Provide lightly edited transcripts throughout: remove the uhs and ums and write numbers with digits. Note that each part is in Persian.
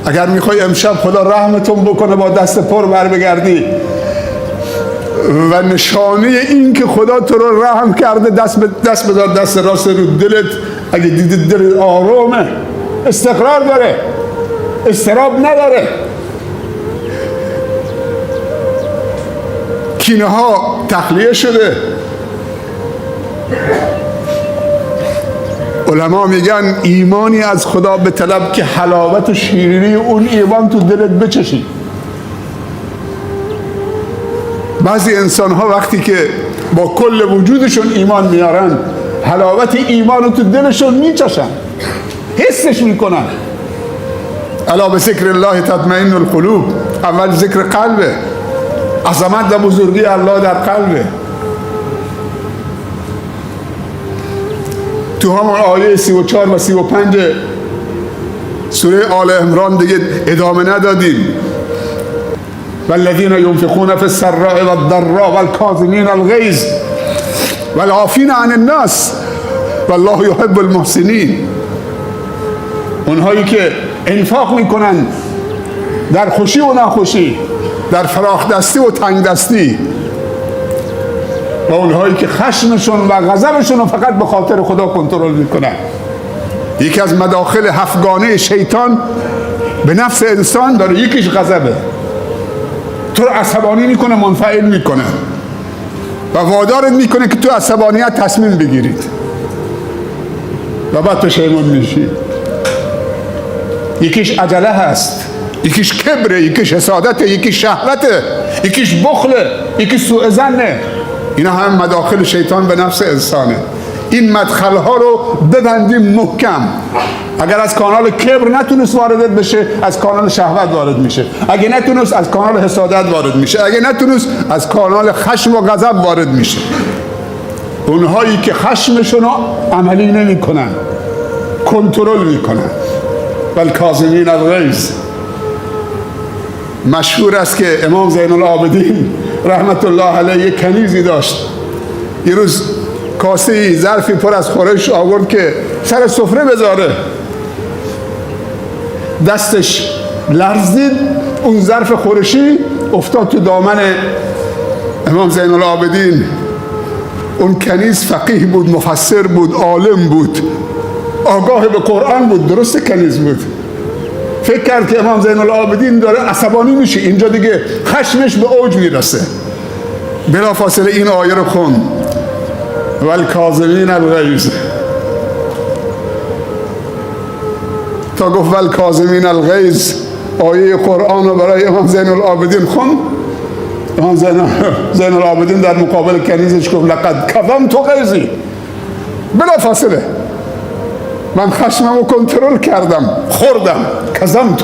اگر میخوای امشب خدا رحمتون بکنه با دست پر بر بگردی و نشانه این که خدا تو رو رحم کرده دست بذار دست راست رو دلت. اگه دیدی دل آرومه، استقرار داره، اضطراب نداره، کینه ها تخلیه شده. علما میگن ایمانی از خدا به طلب که حلاوت و شیرینی اون ایمان تو دلت بچشی. بعضی انسان ها وقتی که با کل وجودشون ایمان میارن، حلاوت ایمان رو تو دلشون میچشن، حسش میکنن. الا به ذکر الله تطمئن القلوب. اول ذکر قلبه، عظمت و بزرگی الله در قلبه. تو همون آیه 34 و 35 سوره آل عمران دیگه ادامه ندادیم. والذین ینفقون فی السراء والضراء والکاظمین الغیظ والعافین عن الناس والله یحب المحسنین. اونهایی که انفاق میکنن در خوشی و ناخوشی، در فراخ دستی و تنگ دستی، و اونهایی که خشمشون و غضبشون رو فقط به خاطر خدا کنترل میکنن. یکی از مداخل هفتگانه شیطان به نفس انسان داره، یکیش غضبه، تو رو عصبانی میکنه، منفعل میکنه و وادارت میکنه که تو عصبانیت تصمیم بگیرید و بعد پشیمون میشی. یکیش عجله هست، یکیش کبره، یکیش حسادته، یکیش شهوته، یکیش بخله، یکیش سوء ظنه. اینا هم مداخل شیطان به نفس انسانه. این مدخل ها رو ببندیم محکم. اگر از کانال کبر نتونست واردت بشه، از کانال شهوت وارد میشه. اگه نتونست، از کانال حسادت وارد میشه. اگه نتونست، از کانال خشم و غضب وارد میشه. اونهایی که خشمشون رو عملی نمی کنن، کنترل میکنن. والکاظمین الغیظ. مشهور است که امام زین العابدین رحمت الله علیه یک کنیزی داشت. یه روز کاسه ظرفی پر از خورش آورد که سر سفره بذاره. دستش لرزید، اون ظرف خورشی افتاد تو دامن امام زین العابدین. اون کنیز فقیه بود، مفسر بود، عالم بود، آگاه به قرآن بود، درست کنیز بود. فکر کرد که امام زین العابدین داره عصبانی میشه، اینجا دیگه خشمش به اوج میرسه. بلافاصله این آیه رو خوند، والکاظمین الغیظ، تا گفت والکاظمین الغیظ آیه قرآن رو برای امام زین العابدین خوند. امام زین العابدین در مقابل کنیزش گفت لقد کظمت غیظی، بلافاصله من خشمم رو کنترل کردم، خوردم، کظمت،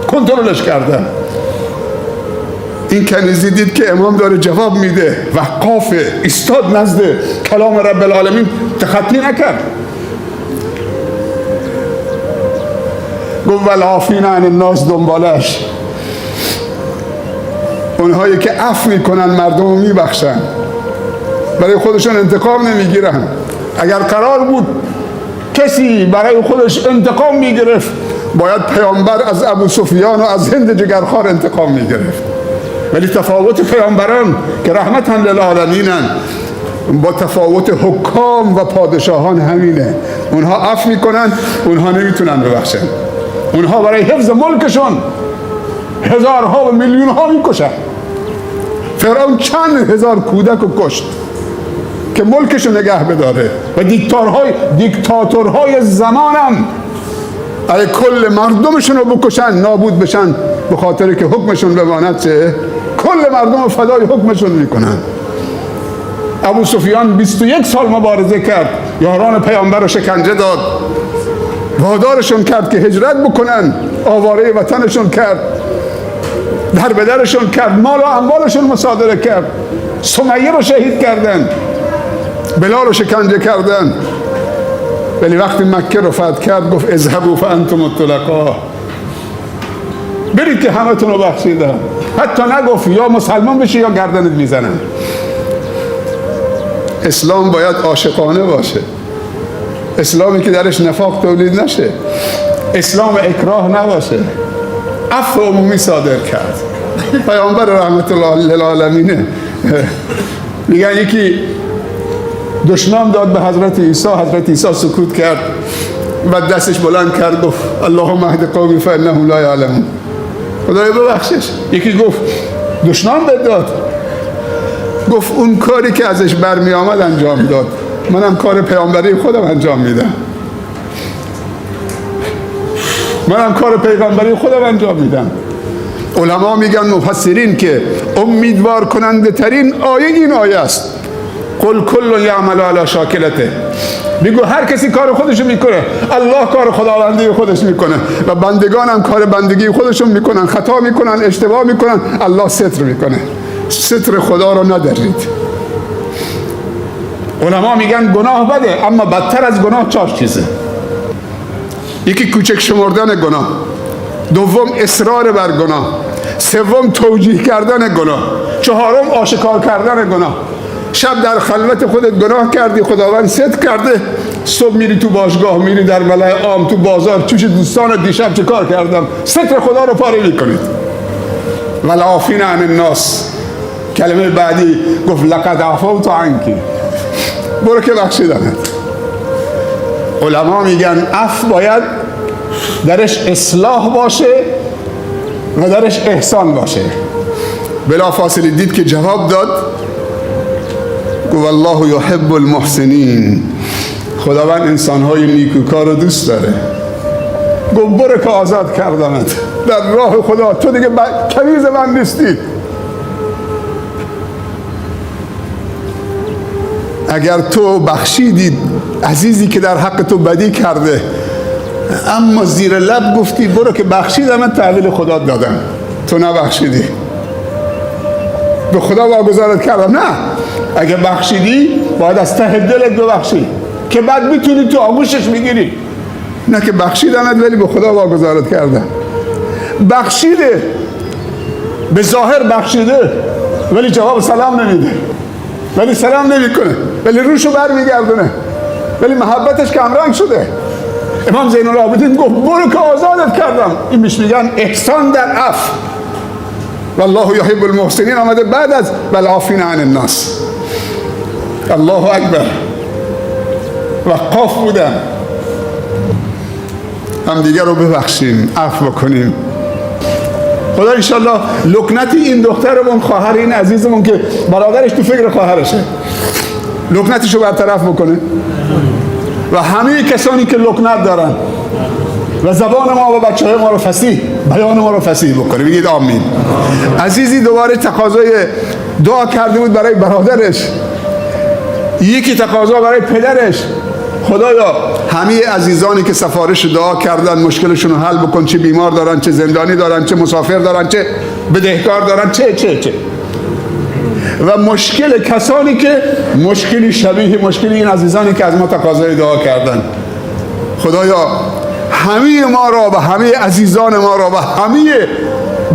کنترلش کردم. این کنیزی دید که امام داره جواب میده، وقافه، ایستاد نزد کلام رب العالمین، تخطی نکرد. گفت والعافین عن الناس دنبالش. اونهایی که عفو میکنن، مردم رو میبخشن، برای خودشون انتقام نمیگیرن. اگر قرار بود کسی برای خودش انتقام میگرفت، باید پیامبر از ابو سفیان و از هند جگرخوار انتقام میگرفت. ولی تفاوت پیامبران که رحمتاً للعالمینن با تفاوت حکام و پادشاهان همینه. اونها عفو میکنن، اونها نمیتونن ببخشن. اونها برای حفظ ملکشون هزارها و میلیونها میکشن. فرعون چند هزار کودک رو کشت که ملکشو نگه بداره. و دیکتاتورهای زمانم اگه کل مردمشون رو بکشن، نابود بشن، به خاطر که حکمشون بماند، چه؟ کل مردم فدای حکمشون میکنن. ابو سفیان 21 سال مبارزه کرد، یاران پیامبر رو شکنجه داد، وادارشون کرد که هجرت بکنن، آواره وطنشون کرد، در بدرشون کرد، مال و اموالشون مصادره کرد، سمیه رو شهید کردن، بلال رو شکنجه کردن. ولی وقتی مکه رو فتح کرد گفت اذهبوا فانتم الطلقاء، برید که همتون رو بخشیدم. حتی نگفت یا مسلمان بشی یا گردنت میزنم. اسلام باید عاشقانه باشه، اسلامی که درش نفاق تولید نشه، اسلام اکراه نباشه. عفو عمومی صادر کرد. پیامبر رحمت الله للعالمین میگن یکی دشنام داد به حضرت عیسی سکوت کرد و دستش بلند کرد گفت اللهم اهد قومی فانهم لا یعلمون. خدای ببخشش. یکی گفت دشنام داد، گفت اون کاری که ازش برمی آمد انجام داد، منم کار پیامبری خودم انجام میدم. علما میگن مفسرین که امیدوار کننده ترین آیه این آیه است. قل کل یعمل علی شاکلته. میگو هر کسی کار خودشو میکنه، الله کار خداوندی خودش میکنه و بندگان هم کار بندگی خودشون میکنن، خطا میکنن، اشتباه میکنن، الله ستر میکنه. ستر خدا رو ندارید. علما میگن گناه بده، اما بدتر از گناه 4 چیزه. یکی کوچک شمردن گناه، دوم اصرار بر گناه، سوم توجیه کردن گناه، چهارم آشکار کردن گناه. شب در خلوت خودت گناه کردی، خداوند ستر کرده، صبح میری تو باشگاه، میری در ملأ عام، تو بازار، چوش دوستان دیشب چه کار کردم، ستر خدا رو پاره میکنید. والعافین عن الناس. کلمه بعدی گفت لقد عفوت عنک، برو که بخشیدمت. علما میگن عفو باید درش اصلاح باشه و درش احسان باشه. بلافاصله دید که جواب داد، گفت والله یحب المحسنین. خداوند انسانهای نیکوکار رو دوست داره. گفت برو که آزاد کردمت در راه خدا، تو دیگه کنیز من نیستی. اگر تو بخشیدی عزیزی که در حق تو بدی کرده، اما زیر لب گفتی برو که بخشیدم، تحویل خدا دادم، تو نبخشیدی، به خدا واگذارت کردم. نه، اگه بخشیدی باید از ته دلت ببخشی که بعد میتونی تو آغوشش میگیری. نه که بخشیدمت ولی به خدا واگذارت کردم. بخشیده، به ظاهر بخشیده ولی جواب سلام نمیده، ولی سلام نمیکنه، ولی روشو برمیگردونه، ولی محبتش کمرنگ شده. امام زین العابدین گفت برو که آزادت کردم. این میش میگن احسان در عفو. والله یحب المحسنین آمده بعد از والعافین عن الناس. الله اکبر. وقاف بودن. هم دیگر رو ببخشیم، عفو بکنیم. خدا انشالله لکنت این دخترمون، خواهر این عزیزمون که برادرش تو فکر خواهرشه، لکنتش رو برطرف بکنه و همه کسانی که لکنت دارن و زبان ما و بچه های ما رو فصیح، بیان ما رو فصیح بکنه. بگید آمین. عزیزی دوباره تقاضای دعا کرده بود برای برادرش، یکی تقاضا برای پدرش. خدایا همه عزیزانی که سفارش دعا کردن مشکلشون رو حل بکن، چه بیمار دارن، چه زندانی دارن، چه مسافر دارن، چه بدهکار دارن، چه و مشکل کسانی که مشکلی شبیه مشکل این عزیزانی که از ما تقاضای دعا کردن. خدایا همه ما را و همه عزیزان ما را و همه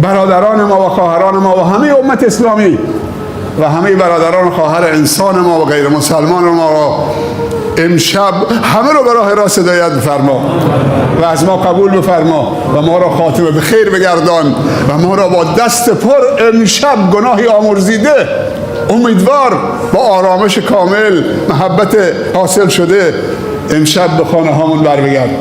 برادران ما و خواهران ما و همه امت اسلامی و همه برادران و خواهر انسان ما و غیر مسلمان ما را امشب همه رو به راه راست هدایت بفرما و از ما قبول بفرما و ما را خاتمه به خیر بگردان و ما را با دست پر امشب گناهی آمرزیده امیدوار با آرامش کامل محبت حاصل شده امشب به خانه هامون بر بگرد.